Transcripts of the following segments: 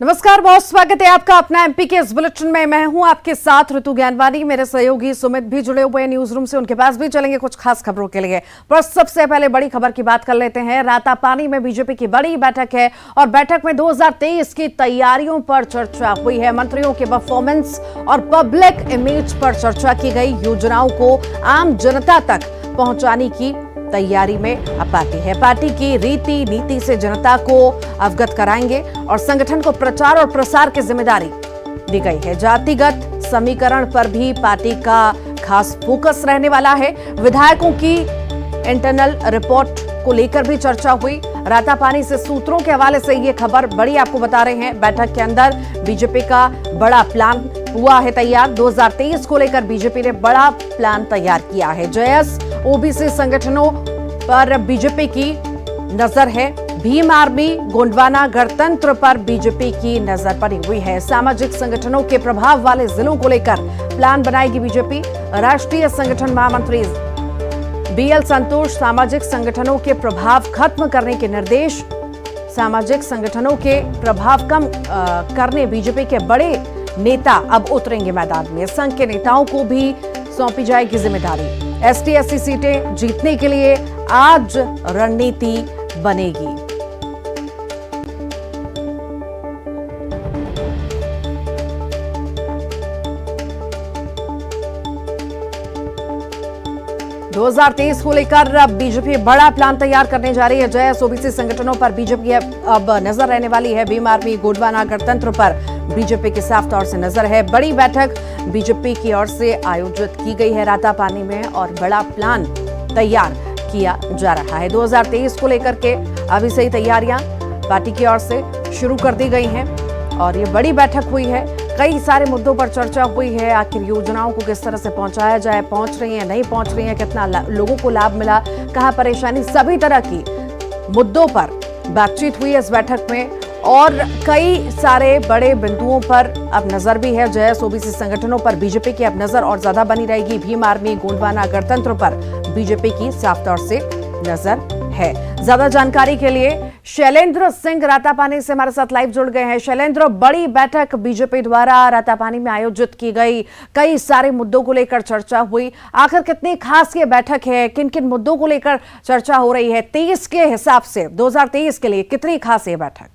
नमस्कार, बहुत स्वागत है आपका अपना एमपी के इस बुलेटिन में। मैं हूं आपके साथ ऋतु ज्ञानवानी। मेरे सहयोगी सुमित भी जुड़े हुए हैं न्यूज रूम से, उनके पास भी चलेंगे कुछ खास खबरों के लिए। पर सबसे पहले बड़ी खबर की बात कर लेते हैं। रातापानी में बीजेपी की बड़ी बैठक है और बैठक में 2023 की तैयारियों पर चर्चा हुई है। मंत्रियों के परफॉर्मेंस और पब्लिक इमेज पर चर्चा की गई। योजनाओं को आम जनता तक पहुंचाने की तैयारी में अब पार्टी है। पार्टी की रीति नीति से जनता को अवगत कराएंगे और संगठन को प्रचार और प्रसार की जिम्मेदारी दी गई है। जातिगत समीकरण पर भी पार्टी का खास फोकस रहने वाला है। विधायकों की इंटरनल रिपोर्ट को लेकर भी चर्चा हुई। रातापानी से सूत्रों के हवाले से ये खबर बड़ी आपको बता रहे हैं। बैठक के अंदर बीजेपी का बड़ा प्लान हुआ है तैयार। 2023 को लेकर बीजेपी ने बड़ा प्लान तैयार किया है। जेएस ओबीसी संगठनों पर बीजेपी की नजर है। भीम आर्मी गोंडवाना गणतंत्र पर बीजेपी की नजर पड़ी हुई है। सामाजिक संगठनों के प्रभाव वाले जिलों को लेकर प्लान बनाएगी बीजेपी। राष्ट्रीय संगठन महामंत्री बीएल संतोष सामाजिक संगठनों के प्रभाव खत्म करने के निर्देश। सामाजिक संगठनों के प्रभाव कम करने बीजेपी के बड़े नेता अब उतरेंगे मैदान में। संघ के नेताओं को भी सौंपी जाएगी जिम्मेदारी। एसटी/एससी सीटें जीतने के लिए आज रणनीति बनेगी। – 2023 को लेकर बीजेपी बड़ा प्लान तैयार करने जा रही है। जेएस ओबीसी संगठनों पर बीजेपी अब नजर रहने वाली है। भीम आर्मी गोंडवाना गणतंत्र पर बीजेपी की साफ तौर से नजर है। बड़ी बैठक बीजेपी की ओर से आयोजित की गई है रातापानी में और बड़ा प्लान तैयार किया जा रहा है। 2023 को लेकर के अभी से ही तैयारियां पार्टी की ओर से शुरू कर दी गई हैं और ये बड़ी बैठक हुई है। कई सारे मुद्दों पर चर्चा हुई है। आखिर योजनाओं को किस तरह से पहुंचाया जाए, पहुंच रही है नहीं पहुंच रही है, कितना लोगों को लाभ मिला, कहां परेशानी, सभी तरह की मुद्दों पर बातचीत हुई है इस बैठक में और कई सारे बड़े बिंदुओं पर अब नजर भी है। जेएस ओबीसी संगठनों पर बीजेपी की अब नजर और ज्यादा बनी रहेगी। भीम आर्मी गोंडवाना गणतंत्र पर बीजेपी की साफ तौर से नजर है। ज्यादा जानकारी के लिए शैलेंद्र सिंह रातापानी से हमारे साथ लाइव जुड़ गए हैं। शैलेंद्र, बड़ी बैठक बीजेपी द्वारा रातापानी में आयोजित की गई, कई सारे मुद्दों को लेकर चर्चा हुई। आखिर कितनी खास ये बैठक है, किन किन मुद्दों को लेकर चर्चा हो रही है? 23 के हिसाब से 2023 के लिए कितनी खास ये बैठक?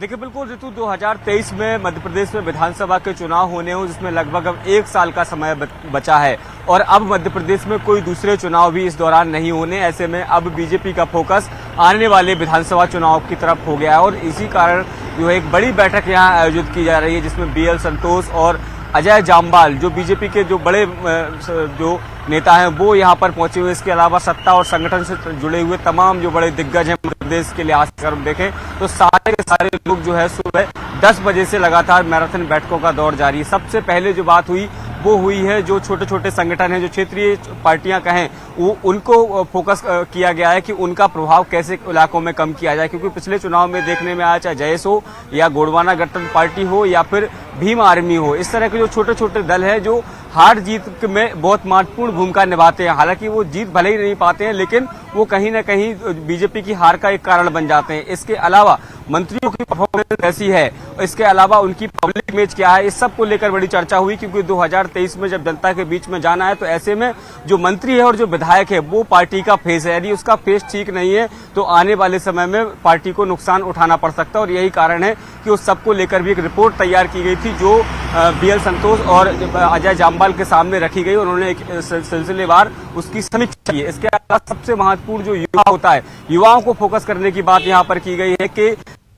देखिए, बिल्कुल ऋतु, 2023 में मध्य प्रदेश में विधानसभा के चुनाव होने हो, जिसमें लगभग अब 1 साल का समय बचा है और अब मध्य प्रदेश में कोई दूसरे चुनाव भी इस दौरान नहीं होने। ऐसे में अब बीजेपी का फोकस आने वाले विधानसभा चुनाव की तरफ हो गया है और इसी कारण जो है एक बड़ी बैठक यहाँ आयोजित की जा रही है, जिसमें बीएल संतोष और अजय जाम्बाल जो बीजेपी के जो बड़े जो नेता हैं वो यहाँ पर पहुंचे हुए। इसके अलावा सत्ता और संगठन से जुड़े हुए तमाम जो बड़े दिग्गज हैं प्रदेश के लिहाज से अगर हम देखें तो सारे के सारे लोग जो है सुबह 10 बजे से लगातार मैराथन बैठकों का दौर जारी है। सबसे पहले जो बात हुई वो हुई है जो छोटे छोटे संगठन हैं, जो क्षेत्रीय पार्टियां कहें, वो उनको फोकस किया गया है कि उनका प्रभाव कैसे इलाकों में कम किया जाए। क्योंकि पिछले चुनाव में देखने में आया, चाहे जेएस हो या गोंडवाना गणतंत्र पार्टी हो या फिर भीम आर्मी हो, इस तरह के जो छोटे छोटे दल हैं जो हार जीत में बहुत महत्वपूर्ण भूमिका निभाते हैं। हालांकि वो जीत भले ही नहीं पाते हैं, लेकिन वो कहीं न कहीं बीजेपी की हार का एक कारण बन जाते हैं। इसके अलावा मंत्रियों की परफॉर्मेंस कैसी है, इसके अलावा उनकी पब्लिक इमेज क्या है, इस सब को लेकर बड़ी चर्चा हुई। क्योंकि 2023 में जब जनता के बीच में जाना है तो ऐसे में जो मंत्री है और जो विधायक है वो पार्टी का फेस है। यदि उसका फेस ठीक नहीं है तो आने वाले समय में पार्टी को नुकसान उठाना पड़ सकता है और यही कारण है कि उस सबको लेकर भी एक रिपोर्ट तैयार की गई थी जो बीएल संतोष और अजय जाम्बाल के सामने रखी गई। उन्होंने एक सिलसिलेवार उसकी समीक्षा की है। इसके अलावा सबसे महत्वपूर्ण जो युवा होता है, युवाओं को फोकस करने की बात यहाँ पर की गई है कि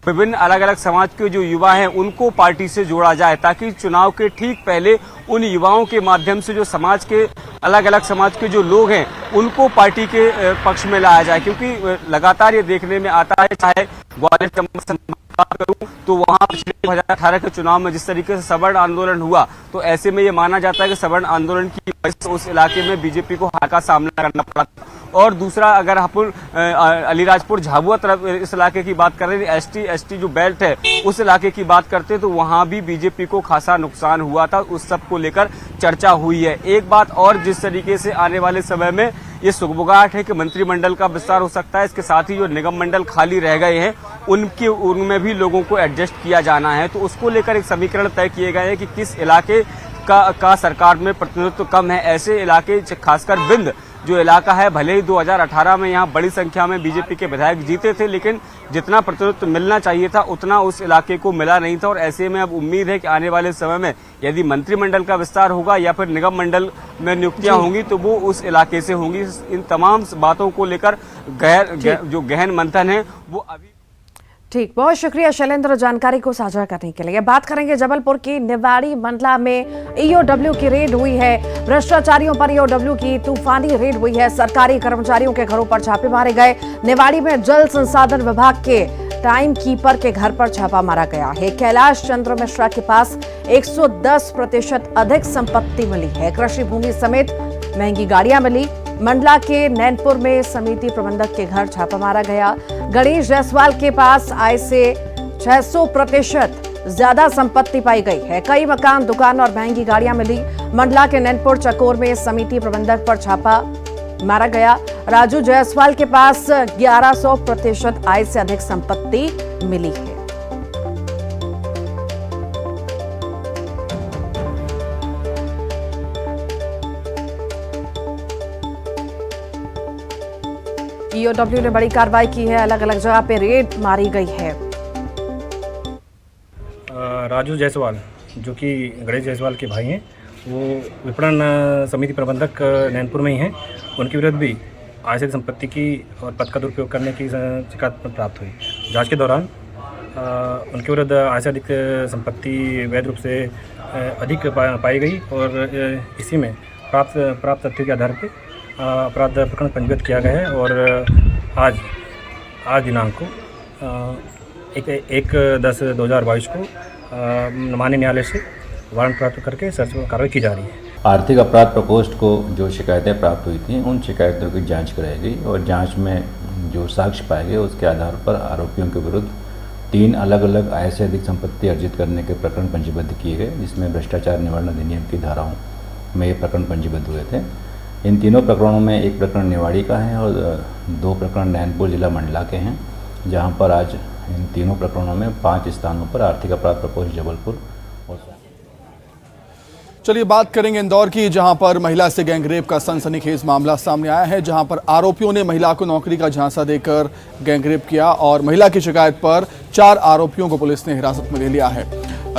विभिन्न अलग अलग समाज के जो युवा हैं उनको पार्टी से जोड़ा जाए, ताकि चुनाव के ठीक पहले उन युवाओं के माध्यम से जो समाज के अलग अलग समाज के जो लोग हैं उनको पार्टी के पक्ष में लाया जाए। क्योंकि लगातार ये देखने में आता है, चाहे ग्वालियर चंबल से बात करूं तो वहां पिछले 2018 के चुनाव में जिस तरीके से सवर्ण आंदोलन हुआ, तो ऐसे में ये माना जाता है कि सवर्ण आंदोलन की वजह से उस इलाके में बीजेपी को हार का सामना करना पड़ा। और दूसरा अगर हम अलीराजपुर झाबुआ तरफ इस इलाके की बात कर रहे हैं, एसटी जो बेल्ट है उस इलाके की बात करते हैं तो वहां भी बीजेपी को खासा नुकसान हुआ था, उस सब को लेकर चर्चा हुई है। एक बात और, जिस तरीके से आने वाले समय में ये सुगबुगाहट है कि मंत्रिमंडल का विस्तार हो सकता है, इसके साथ ही जो निगम मंडल खाली रह गए हैं उनमें भी लोगों को एडजस्ट किया जाना है, तो उसको लेकर एक समीकरण तय किए गए हैं कि किस इलाके का सरकार में प्रतिनिधित्व कम है। ऐसे इलाके, खासकर बिंद जो इलाका है, भले ही 2018 में यहाँ बड़ी संख्या में बीजेपी के विधायक जीते थे, लेकिन जितना प्रतिनिधित्व मिलना चाहिए था उतना उस इलाके को मिला नहीं था। और ऐसे में अब उम्मीद है कि आने वाले समय में यदि मंत्रिमंडल का विस्तार होगा या फिर निगम मंडल में नियुक्तियां होंगी तो वो उस इलाके से होंगी। इन तमाम बातों को लेकर जो गहन मंथन है वो अभी। ठीक, बहुत शुक्रिया शैलेंद्र जानकारी को साझा करने के लिए। बात करेंगे जबलपुर की निवाड़ी मंडला में ईओडब्ल्यू की रेड हुई है। भ्रष्टाचारियों पर ईओडब्ल्यू की तूफानी रेड हुई है। सरकारी कर्मचारियों के घरों पर छापे मारे गए। निवाड़ी में जल संसाधन विभाग के टाइम कीपर के घर पर छापा मारा गया है। कैलाश चंद्र मिश्रा के पास 110% अधिक संपत्ति मिली है। कृषि भूमि समेत महंगी गाड़ियां मिली। मंडला के नैनपुर में समिति प्रबंधक के घर छापा मारा गया। गणेश जायसवाल के पास आय से 600% ज्यादा संपत्ति पाई गई है। कई मकान, दुकान और महंगी गाड़ियां मिली। मंडला के नैनपुर चकोर में समिति प्रबंधक पर छापा मारा गया। राजू जायसवाल के पास 1100% आय से अधिक संपत्ति मिली है। ईओडब्ल्यू ने बड़ी कार्रवाई की है। अलग अलग जगह पे रेड मारी गई है। राजू जायसवाल जो कि गणेश जायसवाल के भाई हैं, वो विपणन समिति प्रबंधक नैनपुर में ही हैं। उनके विरुद्ध भी आय से संपत्ति की और पद का दुरुपयोग करने की शिकायत प्राप्त हुई। जांच के दौरान उनके विरुद्ध आय से अधिक संपत्ति वैध रूप से अधिक पाई गई और इसी में प्राप्त तथ्यों के आधार पर अपराध प्रकरण पंजीबद्ध किया गया है। और आज दिनांक को 1/10/2022 को माननीय न्यायालय से वारंट प्राप्त करके सर्च कार्रवाई की जा रही है। आर्थिक अपराध प्रकोष्ठ को जो शिकायतें प्राप्त हुई थी उन शिकायतों की जांच कराई गई और जांच में जो साक्ष्य पाए गए उसके आधार पर आरोपियों के विरुद्ध 3 अलग अलग आय से अधिक संपत्ति अर्जित करने के प्रकरण पंजीबद्ध किए गए, जिसमें भ्रष्टाचार निवारण अधिनियम की धाराओं में ये प्रकरण पंजीबद्ध हुए थे। इन तीनों प्रकरणों में एक प्रकरण निवाड़ी का है और 2 प्रकरण नैनपुर जिला मंडला के हैं, जहां पर आज इन तीनों प्रकरणों में 5 स्थानों पर आर्थिक अपराध प्रकोष्ठ जबलपुर। चलिए बात करेंगे इंदौर की, जहां पर महिला से गैंगरेप का सनसनीखेज मामला सामने आया है, जहां पर आरोपियों ने महिला को नौकरी का झांसा देकर गैंगरेप किया और महिला की शिकायत पर 4 आरोपियों को पुलिस ने हिरासत में ले लिया है।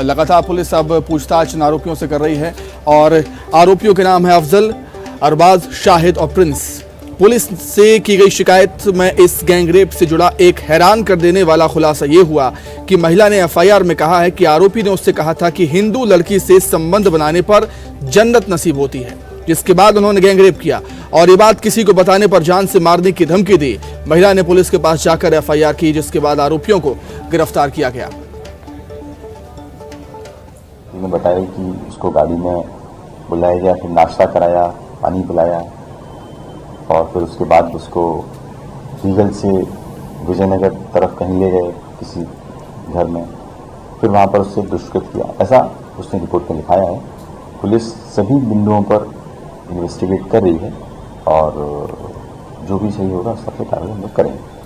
लगातार पुलिस अब पूछताछ इन आरोपियों से कर रही है और आरोपियों के नाम है अफजल, अरबाज, शाहिद और प्रिंस। पुलिस से की गई शिकायत में इस गैंगरेप से जुड़ा एक हैरान कर देने वाला खुलासा ये हुआ कि महिला ने एफआईआर में कहा है कि आरोपी ने उससे कहा था कि हिंदू लड़की से संबंध बनाने पर जन्नत नसीब होती है, जिसके बाद उन्होंने गैंगरेप किया और ये बात किसी को बताने पर जान से मारने की धमकी दी। महिला ने पुलिस के पास जाकर एफआईआर की, जिसके बाद आरोपियों को गिरफ्तार किया गया। बताया कि उसको गाड़ी में बुलाया गया, फिर नाश्ता कराया, पानी पिलाया और फिर उसके बाद उसको रीगल से विजयनगर तरफ कहीं ले गए किसी घर में, फिर वहाँ पर उससे दुष्कृत किया, ऐसा उसने रिपोर्ट में लिखाया है। पुलिस सभी बिंदुओं पर इन्वेस्टिगेट कर रही है और जो भी सही होगा उसका कार्रवाई हम लोग करेंगे।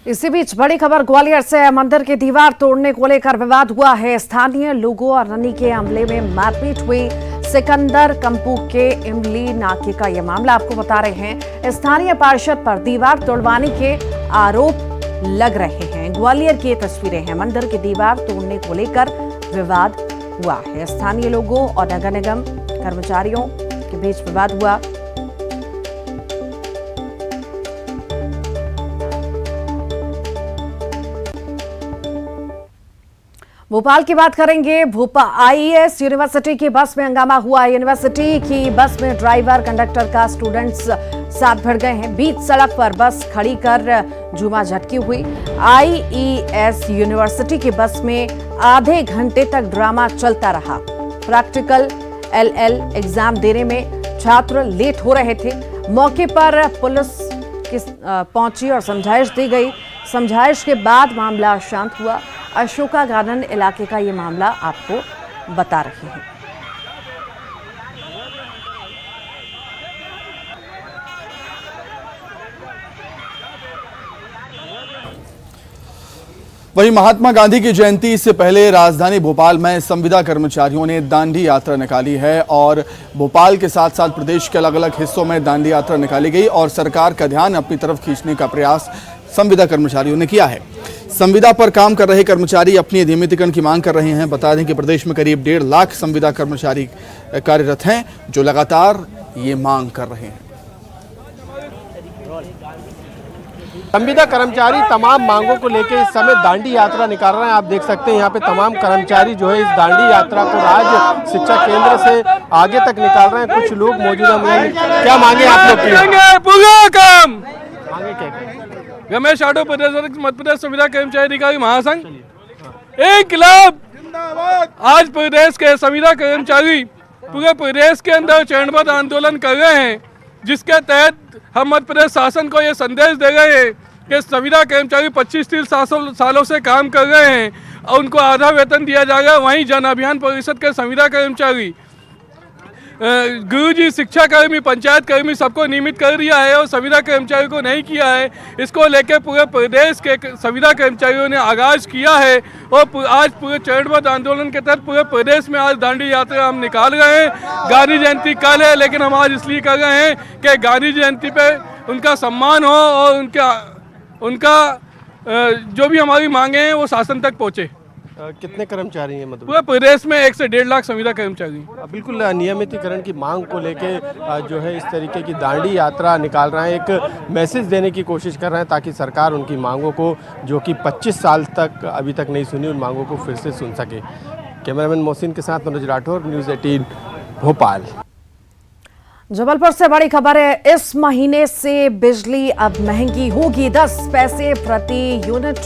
इसी बीच बड़ी खबर ग्वालियर से। मंदिर की दीवार तोड़ने को लेकर विवाद हुआ है। स्थानीय लोगों और रनी के हमले में मारपीट हुई। सिकंदर कंपू के इमली नाके का यह मामला आपको बता रहे हैं। स्थानीय पार्षद पर दीवार तोड़वाने के आरोप लग रहे हैं। ग्वालियर की तस्वीरें हैं। मंदिर की दीवार तोड़ने को लेकर विवाद हुआ है। स्थानीय लोगों और नगर निगम कर्मचारियों के बीच विवाद हुआ। भोपाल की बात करेंगे। भोपाल आईएएस यूनिवर्सिटी की बस में हंगामा हुआ। यूनिवर्सिटी की बस में ड्राइवर कंडक्टर का स्टूडेंट्स साथ भिड़ गए हैं। बीच सड़क पर बस खड़ी कर झूमा झटकी हुई। आईईएस यूनिवर्सिटी की बस में आधे घंटे तक ड्रामा चलता रहा। प्रैक्टिकल एलएल एग्जाम देने में छात्र लेट हो रहे थे। मौके पर पुलिस पहुंची और समझाइश दी गई। समझाइश के बाद मामला शांत हुआ। अशोका गार्डन इलाके का ये मामला आपको बता रहे हैं। वहीं महात्मा गांधी की जयंती से पहले राजधानी भोपाल में संविदा कर्मचारियों ने दांडी यात्रा निकाली है और भोपाल के साथ साथ प्रदेश के अलग अलग हिस्सों में दांडी यात्रा निकाली गई और सरकार का ध्यान अपनी तरफ खींचने का प्रयास संविदा कर्मचारियों ने किया है। संविदा पर काम कर रहे कर्मचारी अपनी नियमितीकरण की मांग कर रहे हैं। बता दें कि प्रदेश में करीब 1.5 लाख संविदा कर्मचारी कार्यरत हैं जो लगातार ये मांग कर रहे हैं। संविदा कर्मचारी तमाम मांगों को लेकर इस समय दांडी यात्रा निकाल रहे हैं। आप देख सकते हैं यहाँ पे तमाम कर्मचारी जो है इस दांडी यात्रा को राज्य शिक्षा केंद्र से आगे तक निकाल रहे हैं। कुछ लोग मौजूदा हैं। क्या मांगे आप लोग की? पूरा काम मांगे क्या? रमेश यादव प्रदेश मध्य प्रदेश संविदा कर्मचारी अधिकारी महासंघ इनकलाब। आज प्रदेश के संविदा कर्मचारी पूरे प्रदेश के अंदर चरणबद्ध आंदोलन कर रहे हैं, जिसके तहत हम मध्य प्रदेश शासन को ये संदेश दे रहे हैं कि संविदा कर्मचारी 25-30 सालों से काम कर रहे हैं और उनको आधा वेतन दिया जाएगा। वहीं जन अभियान परिषद के संविदा कर्मचारी, गुरुजी, शिक्षा कर्मी, पंचायत कर्मी सबको नियमित कर दिया है और संविदा कर्मचारियों को नहीं किया है। इसको लेकर पूरे प्रदेश के संविदा कर्मचारियों ने आगाज किया है और आज पूरे चरणबद्ध आंदोलन के तहत पूरे प्रदेश में आज दांडी यात्रा हम निकाल रहे हैं। गांधी जयंती कल है, लेकिन हम आज इसलिए कर रहे हैं कि गांधी जयंती पे उनका सम्मान हो और उनका जो भी हमारी मांगे हैं वो शासन तक पहुँचे। कितने कर्मचारी हैं मतलब? पूरे प्रदेश में 1 से 1.5 लाख संविदा कर्मचारी। बिल्कुल नियमितीकरण की मांग को लेके जो है इस तरीके की दांडी यात्रा निकाल रहे हैं, एक मैसेज देने की कोशिश कर रहे हैं ताकि सरकार उनकी मांगों को, जो कि 25 साल तक अभी तक नहीं सुनी, उन मांगों को फिर से सुन सके। कैमरामैन मोहसिन के साथ मनोज राठौर, न्यूज़ 18 भोपाल। जबलपुर से बड़ी खबर है। इस महीने से बिजली अब महंगी होगी। 10 पैसे प्रति यूनिट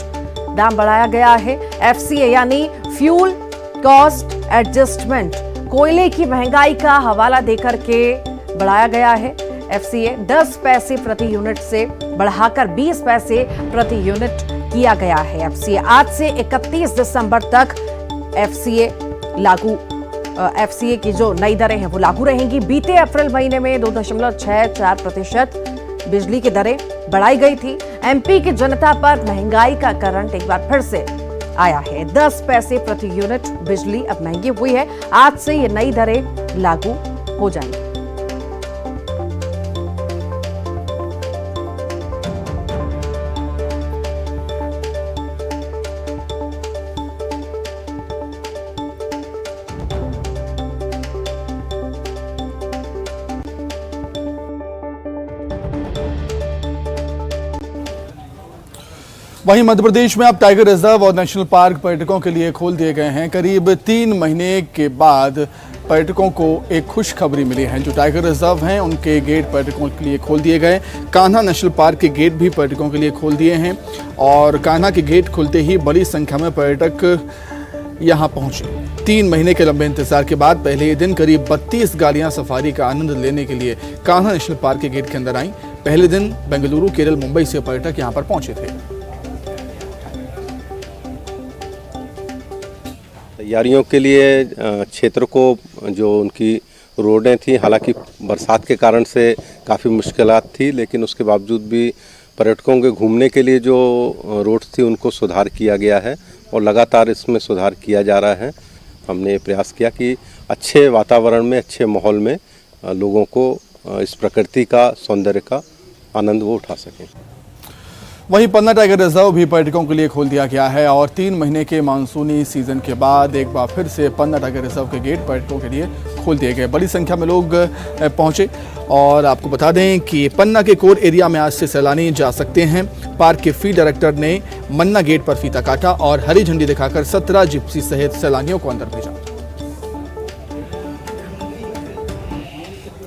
दाम बढ़ाया गया है। FCA यानी फ्यूल कॉस्ट एडजस्टमेंट कोयले की महंगाई का हवाला देकर के बढ़ाया गया है। FCA 10 पैसे प्रति यूनिट से बढ़ाकर 20 पैसे प्रति यूनिट किया गया है। FCA आज से 31 दिसंबर तक FCA की जो नई दरें हैं वो लागू रहेंगी। बीते अप्रैल महीने में 2.64% बिजली की दरें बढ़ाई गई थी। MP की जनता पर महंगाई का करंट एक बार फिर से आया है। 10 पैसे प्रति यूनिट बिजली अब महंगी हुई है। आज से ये नई दरें लागू हो जाएंगी। वहीं मध्य प्रदेश में अब टाइगर रिजर्व और नेशनल पार्क पर्यटकों के लिए खोल दिए गए हैं। करीब 3 महीने के बाद पर्यटकों को एक खुशखबरी मिली है। जो टाइगर रिजर्व हैं उनके गेट पर्यटकों के लिए खोल दिए गए। कान्हा नेशनल पार्क के गेट भी पर्यटकों के लिए खोल दिए हैं और कान्हा के गेट खुलते ही बड़ी संख्या में पर्यटक यहां पहुंचे। 3 महीने के लंबे इंतजार के बाद पहले ही दिन करीब 32 गाड़ियां सफारी का आनंद लेने के लिए कान्हा नेशनल पार्क के गेट के अंदर आईं। पहले दिन बेंगलुरु, केरल, मुंबई से पर्यटक यहां पर पहुंचे थे। तैयारियों के लिए क्षेत्र को जो उनकी रोडें थी, हालांकि बरसात के कारण से काफ़ी मुश्किलात थी, लेकिन उसके बावजूद भी पर्यटकों के घूमने के लिए जो रोड थी उनको सुधार किया गया है और लगातार इसमें सुधार किया जा रहा है। हमने प्रयास किया कि अच्छे वातावरण में, अच्छे माहौल में लोगों को इस प्रकृति का, सौंदर्य का आनंद वो उठा सकें। वहीं पन्ना टाइगर रिजर्व भी पर्यटकों के लिए खोल दिया गया है और 3 महीने के मानसूनी सीजन के बाद एक बार फिर से पन्ना टाइगर रिजर्व के गेट पर्यटकों के लिए खोल दिए गए। बड़ी संख्या में लोग पहुंचे और आपको बता दें कि पन्ना के कोर एरिया में आज से सैलानी जा सकते हैं। पार्क के फील्ड डायरेक्टर ने मन्ना गेट पर फीता काटा और हरी झंडी दिखाकर 17 जिप्सी सहित सैलानियों को अंदर भेजा।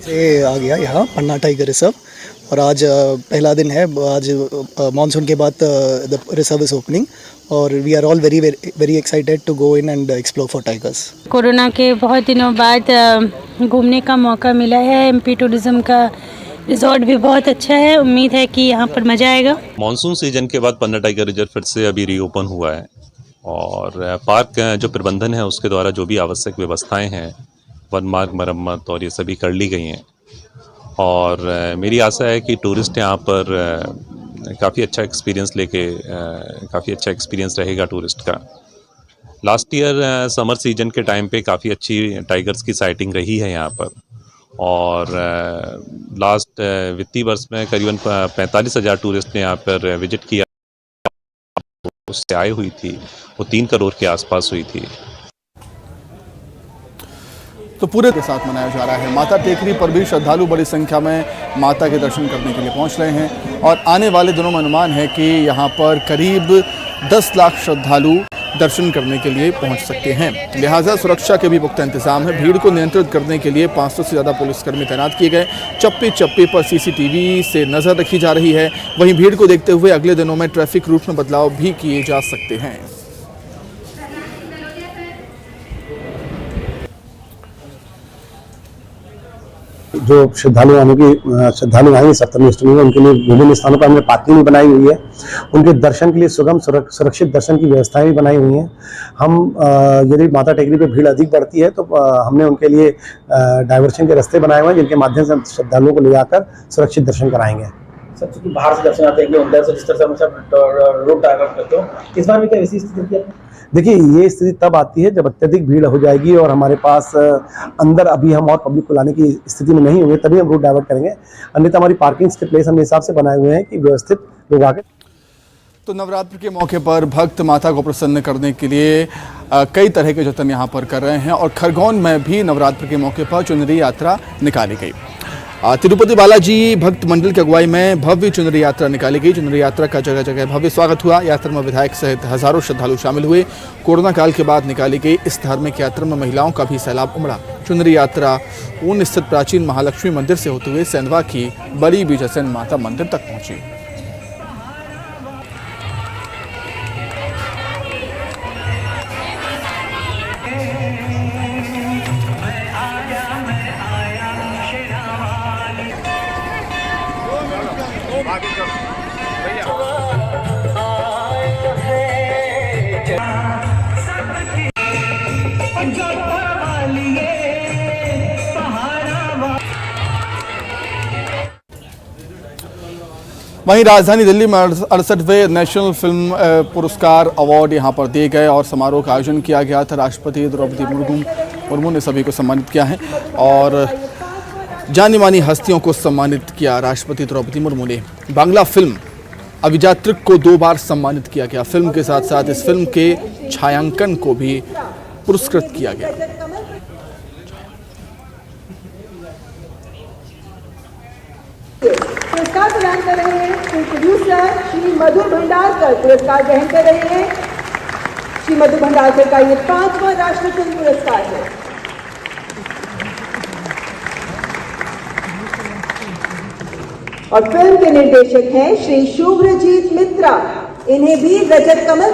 से आ गया यहाँ पन्ना टाइगर रिजर्व और आज पहला दिन है। आज मानसून के बाद द रिजर्व इज ओपनिंग और we are all very excited to go in and explore for tigers. Corona के बहुत दिनों बाद घूमने का मौका मिला है। MP टूरिज्म का रिजॉर्ट भी बहुत अच्छा है, उम्मीद है कि यहाँ पर मज़ा आएगा। मॉनसून सीजन के बाद पन्ना टाइगर रिजर्व फिर से अभी रीओपन हुआ है और पार्क जो प्रबंधन है उसके द्वारा जो भी आवश्यक व्यवस्थाएं हैं, वन मार्ग मरम्मत और ये सभी कर ली गई हैं और मेरी आशा है कि टूरिस्ट यहाँ पर काफ़ी अच्छा एक्सपीरियंस रहेगा टूरिस्ट का। लास्ट ईयर समर सीजन के टाइम पे काफ़ी अच्छी टाइगर्स की साइटिंग रही है यहाँ पर और लास्ट वित्तीय वर्ष में करीबन 45,000 टूरिस्ट ने यहाँ पर विजिट किया। उससे आय हुई थी वो 3 करोड़ के आसपास हुई थी। तो पूरे के साथ मनाया जा रहा है। माता टेकरी पर भी श्रद्धालु बड़ी संख्या में माता के दर्शन करने के लिए पहुंच रहे हैं और आने वाले दिनों में अनुमान है कि यहां पर करीब 10 लाख श्रद्धालु दर्शन करने के लिए पहुंच सकते हैं। लिहाजा सुरक्षा के भी पुख्ता इंतजाम है। भीड़ को नियंत्रित करने के लिए 500 से ज़्यादा पुलिसकर्मी तैनात किए गए। चप्पे चप्पे पर सीसीटीवी से नज़र रखी जा रही है। वहीं भीड़ को देखते हुए अगले दिनों में ट्रैफिक रूट में बदलाव भी किए जा सकते हैं। जो श्रद्धालु आएंगे सप्तमी अष्टमी में, उनके लिए विभिन्न स्थानों पर हमने पार्किंग भी बनाई हुई है। उनके दर्शन के लिए सुगम सुरक्षित दर्शन की व्यवस्थाएं भी बनाई हुई हैं। हम यदि माता टेकरी पे भीड़ अधिक बढ़ती है तो हमने उनके लिए डाइवर्शन के रास्ते बनाए हुए हैं जिनके माध्यम से हम श्रद्धालुओं को ले जाकर सुरक्षित दर्शन कराएंगे। सर, चूंकि बाहर से दर्शन आते हैं अंदर से जिस तरह से हम रूट डाइवर्ट करते हो, इस बार में क्या ऐसी स्थिति है? देखिए, ये स्थिति तब आती है जब अत्यधिक भीड़ हो जाएगी और हमारे पास अंदर अभी हम और पब्लिक को लाने की स्थिति में नहीं होंगे, तभी हम रूट डाइवर्ट करेंगे। अन्यथा हमारी पार्किंग के प्लेस हमने हिसाब से बनाए हुए हैं कि व्यवस्थित लोग आके। तो नवरात्र के मौके पर भक्त माता को प्रसन्न करने के लिए कई तरह के जतन यहाँ पर कर रहे हैं और खरगोन में भी नवरात्र के मौके पर चुनरी यात्रा निकाली गई। तिरुपति बालाजी भक्त मंडल की अगुवाई में भव्य चुनरी यात्रा निकाली गई। चुनरी यात्रा का जगह जगह भव्य स्वागत हुआ। यात्रा में विधायक सहित हजारों श्रद्धालु शामिल हुए। कोरोना काल के बाद निकाली गई इस धार्मिक यात्रा में महिलाओं का भी सैलाब उमड़ा। चुनरी यात्रा ऊन स्थित प्राचीन महालक्ष्मी मंदिर से होते हुए सेंधवा की बड़ी बीजासन माता मंदिर तक पहुंची। वहीं राजधानी दिल्ली में 68वें नेशनल फिल्म पुरस्कार अवार्ड यहां पर दिए गए और समारोह का आयोजन किया गया था। राष्ट्रपति द्रौपदी मुर्मू ने सभी को सम्मानित किया है और जानी मानी हस्तियों को सम्मानित किया। राष्ट्रपति द्रौपदी मुर्मू ने बांग्ला फिल्म अभिजात्रिक को 2 बार सम्मानित किया गया। फिल्म के साथ साथ इस फिल्म के छायांकन को भी पुरस्कृत किया गया। पुरस्कार प्रदान कर रहे हैं प्रोड्यूसर श्री मधु भंडारकर पुरस्कार ग्रहण कर रहे हैं। श्री मधु भंडारकर का ये 5वां राष्ट्रीय फिल्म पुरस्कार है। और फिल्म के निर्देशक हैं श्री शुभ्रजीत मित्रा। इन्हें भी रजत कमल